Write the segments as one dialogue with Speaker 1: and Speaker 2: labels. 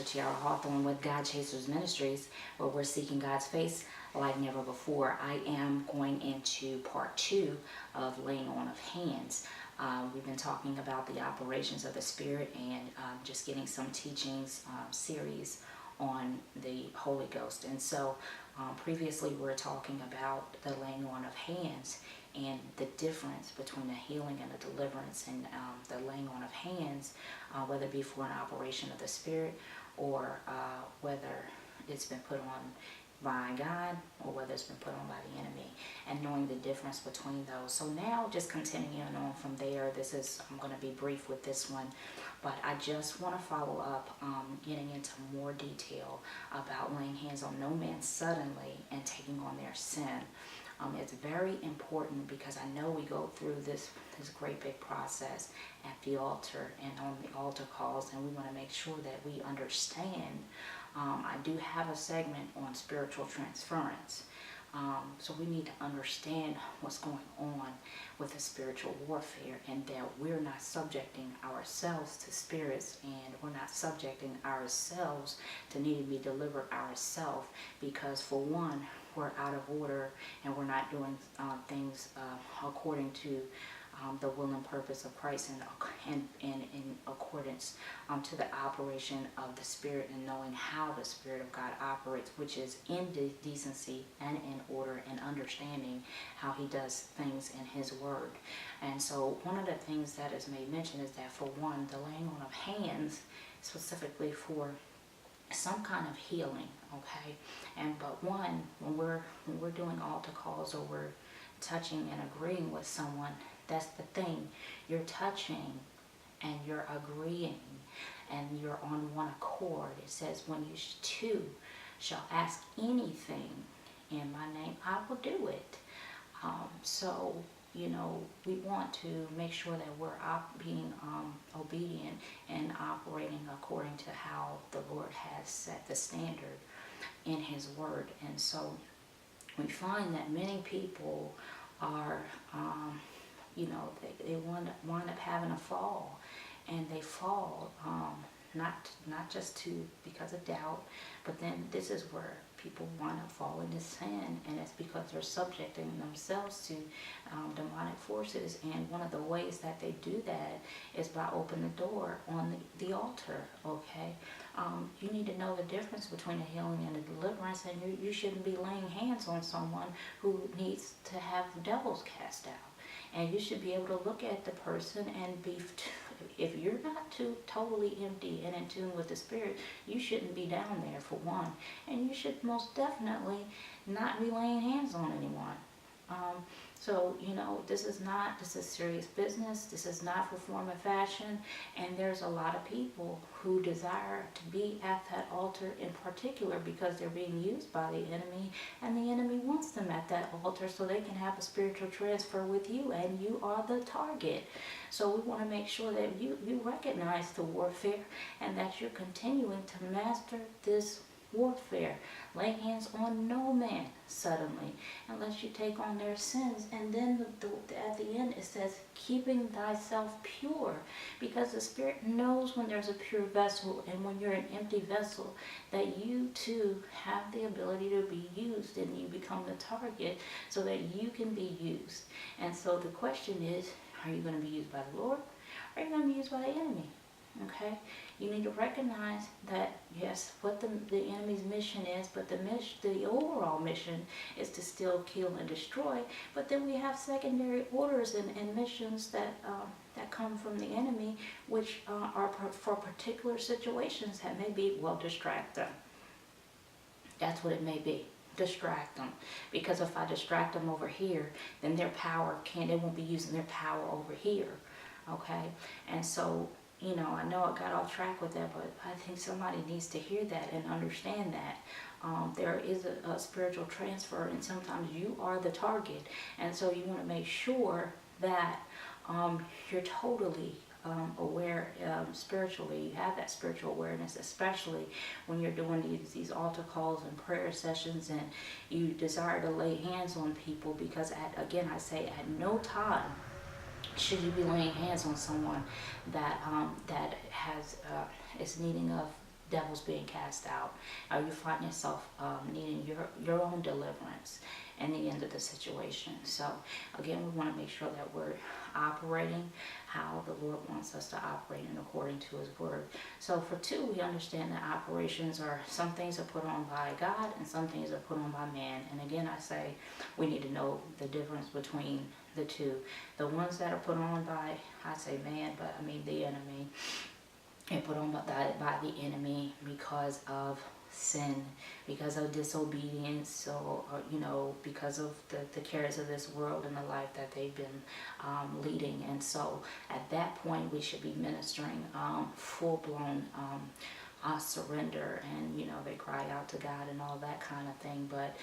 Speaker 1: Tiara Hawthorne with God Chasers Ministries, where we're seeking God's face like never before. I am going into part 2 of laying on of hands. We've been talking about the operations of the Spirit and just getting some teachings series on the Holy Ghost. And so previously we were talking about the laying on of hands and the difference between a healing and a deliverance, and the laying on of hands, whether it be for an operation of the Spirit or whether it's been put on by God or whether it's been put on by the enemy, and knowing the difference between those. So now just continuing on from there, I'm going to be brief with this one, but I just want to follow up getting into more detail about laying hands on no man suddenly and taking on their sin. It's very important because I know we go through this great big process at the altar and on the altar calls, and we want to make sure that we understand. I do have a segment on spiritual transference. So we need to understand what's going on with the spiritual warfare, and that we're not subjecting ourselves to spirits, and we're not subjecting ourselves to need to be delivered ourselves, because for one, we're out of order and we're not doing things according to the will and purpose of Christ, and in accordance to the operation of the Spirit, and knowing how the Spirit of God operates, which is in decency and in order, and understanding how He does things in His Word. And so one of the things that is made mention is that, for one, the laying on of hands specifically for some kind of healing, okay? But one, when we're doing altar calls, or we're touching and agreeing with someone, that's the thing. You're touching and you're agreeing and you're on one accord. It says, when you two shall ask anything in my name, I will do it. So, we want to make sure that we're being obedient and operating according to how the Lord has set the standard in His Word. And so we find that many people are, they wind up having a fall, and they fall not just because of doubt, but then this is where people wind up falling into sin, and it's because they're subjecting themselves to demonic forces. And one of the ways that they do that is by opening the door on the altar, okay? You need to know the difference between a healing and a deliverance, and you shouldn't be laying hands on someone who needs to have devils cast out. And you should be able to look at the person and be, if you're not totally empty and in tune with the Spirit, you shouldn't be down there, for one. And you should most definitely not be laying hands on anyone. So, this is serious business. This is not for form and fashion. And there's a lot of people who desire to be at that altar in particular because they're being used by the enemy, and the enemy wants them at that altar so they can have a spiritual transfer with you, and you are the target. So we want to make sure that you recognize the warfare, and that you're continuing to master this warfare. Lay hands on no man suddenly, unless you take on their sins. And then at the end it says, keeping thyself pure, because the Spirit knows when there's a pure vessel, and when you're an empty vessel, that you too have the ability to be used, and you become the target so that you can be used. And so the question is, are you going to be used by the Lord, or are you going to be used by the enemy? Okay, you need to recognize that, yes, what the enemy's mission is, but the overall mission is to steal, kill, and destroy. But then we have secondary orders and missions that come from the enemy, which are for particular situations that may be, distract them. That's what it may be. Distract them. Because if I distract them over here, then their power they won't be using their power over here. Okay, and so, I know I got off track with that, but I think somebody needs to hear that and understand that there is a spiritual transfer, and sometimes you are the target. And so you want to make sure that you're totally aware spiritually. You have that spiritual awareness, especially when you're doing these altar calls and prayer sessions, and you desire to lay hands on people, because at no time should you be laying hands on someone that is needing of devils being cast out, or you find yourself needing your own deliverance in the end of the situation. So again, we want to make sure that we're operating how the Lord wants us to operate and according to his word. So for 2, we understand that operations are, some things are put on by God and some things are put on by man. And again, I say we need to know the difference between the 2. The ones that are put on by, I say man, but I mean the enemy, and put on by the enemy because of sin, because of disobedience, so because of the cares of this world and the life that they've been leading. And so at that point we should be ministering full-blown surrender, and they cry out to God and all that kind of thing. But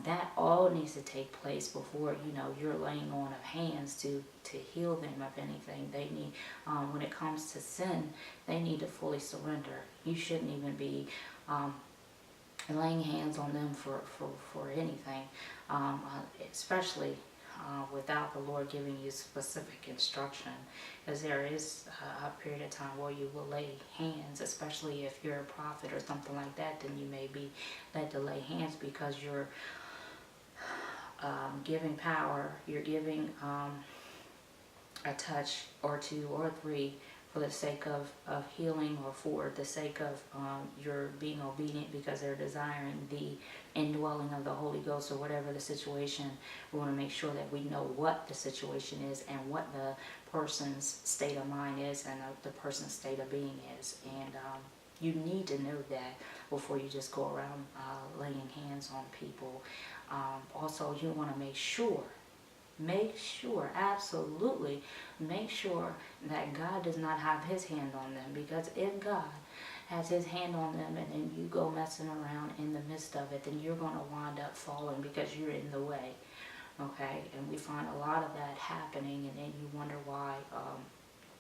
Speaker 1: that all needs to take place before you're laying on of hands to heal them of anything. They need, when it comes to sin, they need to fully surrender. You shouldn't even be laying hands on them for anything, especially without the Lord giving you specific instruction, because there is a period of time where you will lay hands, especially if you're a prophet or something like that. Then you may be led to lay hands because you're giving power, you're giving a touch or 2 or 3 for the sake of healing, or for the sake of your being obedient because they're desiring the indwelling of the Holy Ghost, or whatever the situation. We want to make sure that we know what the situation is and what the person's state of mind is and the person's state of being is. And you need to know that before you just go around laying hands on people. Also, you want to make sure, absolutely make sure that God does not have his hand on them, because if God has his hand on them and then you go messing around in the midst of it, then you're going to wind up falling because you're in the way. Okay, and we find a lot of that happening, and then you wonder why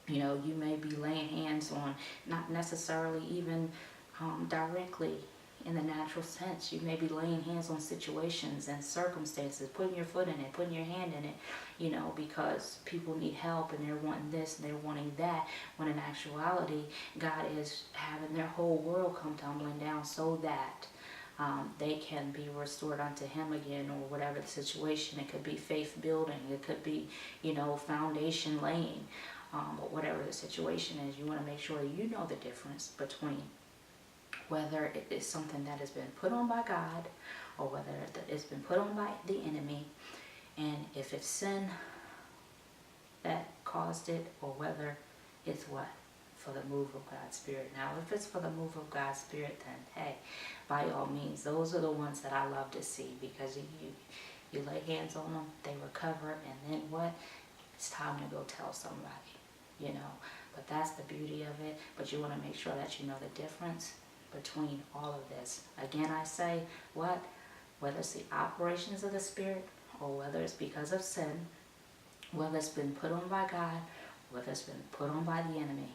Speaker 1: you may be laying hands on, not necessarily even directly in the natural sense. You may be laying hands on situations and circumstances, putting your foot in it, putting your hand in it, because people need help and they're wanting this and they're wanting that, when in actuality, God is having their whole world come tumbling down so that they can be restored unto him again, or whatever the situation. It could be faith building, it could be, foundation laying, but whatever the situation is, you want to make sure you know the difference between whether it is something that has been put on by God or whether it's been put on by the enemy, and if it's sin that caused it, or whether it's what? For the move of God's Spirit. Now, if it's for the move of God's Spirit, then hey, by all means, those are the ones that I love to see, because you lay hands on them, they recover, and then what? It's time to go tell somebody, But that's the beauty of it. But you want to make sure that you know the difference between all of this. Again, I say, whether it's the operations of the Spirit, or whether it's because of sin, whether it's been put on by God, whether it's been put on by the enemy,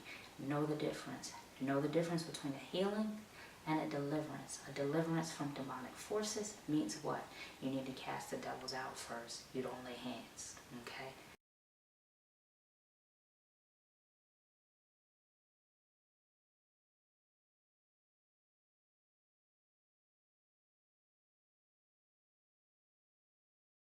Speaker 1: know the difference. Know the difference between a healing and a deliverance. A deliverance from demonic forces means what? You need to cast the devils out first. You don't lay hands. Okay?